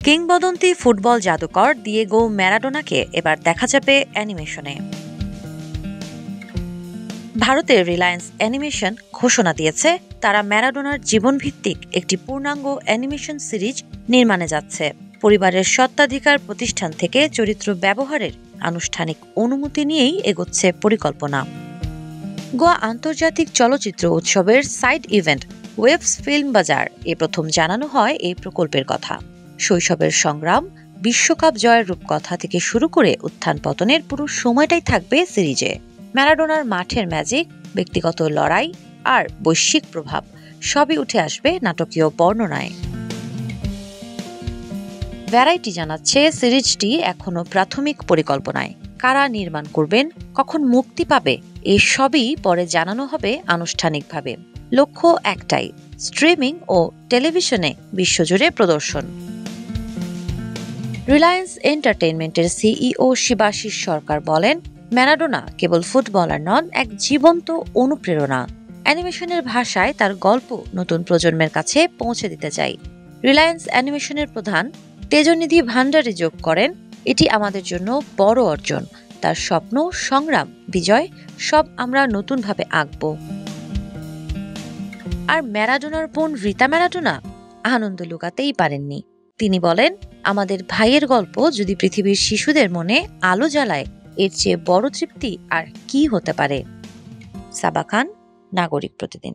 কিংবদন্তি ফুটবল জাদুকর দিয়েগো ম্যারাডোনাকে এবার দেখা যাবে অ্যানিমেশনে। ভারতের রিলায়েন্স অ্যানিমেশন ঘোষণা দিয়েছে তারা ম্যারাডোনার জীবনভিত্তিক একটি পূর্ণাঙ্গ অ্যানিমেশন সিরিজ নির্মাণে যাচ্ছে। পরিবারের স্বত্বাধিকার প্রতিষ্ঠান থেকে চরিত্র ব্যবহারের আনুষ্ঠানিক অনুমতি নিয়েই এগোচ্ছে পরিকল্পনা। গোয়া আন্তর্জাতিক চলচ্চিত্র উৎসবের সাইড ইভেন্ট ওয়েভস ফিল্ম বাজার প্রথম জানানো হয় এই প্রকল্পের কথা। শৈশবের সংগ্রাম, বিশ্বকাপ জয়ের রূপকথা থেকে শুরু করে উত্থান পতনের পুরো সময়টাই থাকবে সিরিজে। ম্যারাডোনার মাঠের ম্যাজিক, ব্যক্তিগত লড়াই আর বৈশ্বিক প্রভাব সবই উঠে আসবে নাটকীয় বর্ণনায়। ভ্যারাইটি জানাচ্ছে সিরিজটি এখনো প্রাথমিক পরিকল্পনায়। কারা নির্মাণ করবেন, কখন মুক্তি পাবে, এই সবই পরে জানানো হবে আনুষ্ঠানিকভাবে। লক্ষ্য একটাই, স্ট্রিমিং ও টেলিভিশনে বিশ্বজুড়ে প্রদর্শন। রিলায়েন্স এন্টারটেইনমেন্টের সিইও শিবাশিস সরকার বলেন, ম্যারাডোনা কেবল ফুটবলার নন, এক জীবন্ত অনুপ্রেরণা। অ্যানিমেশনের ভাষায় তার গল্প নতুন প্রজন্মের কাছে পৌঁছে দিতে চাই। রিলায়েন্স অ্যানিমেশনের প্রধান তেজনিধি ভান্ডারী যোগ করেন, এটি আমাদের জন্য বড় অর্জন। তার স্বপ্ন, সংগ্রাম, বিজয় সব আমরা নতুনভাবে আঁকব। আর ম্যারাডোনার বোন রিতা ম্যারাডোনা আনন্দ লুকাতেই পারেননি। তিনি বলেন, আমাদের ভাইয়ের গল্প যদি পৃথিবীর শিশুদের মনে আলো জ্বালায়, এর চেয়ে বড় তৃপ্তি আর কি হতে পারে। সাবা খান, নাগরিক প্রতিদিন।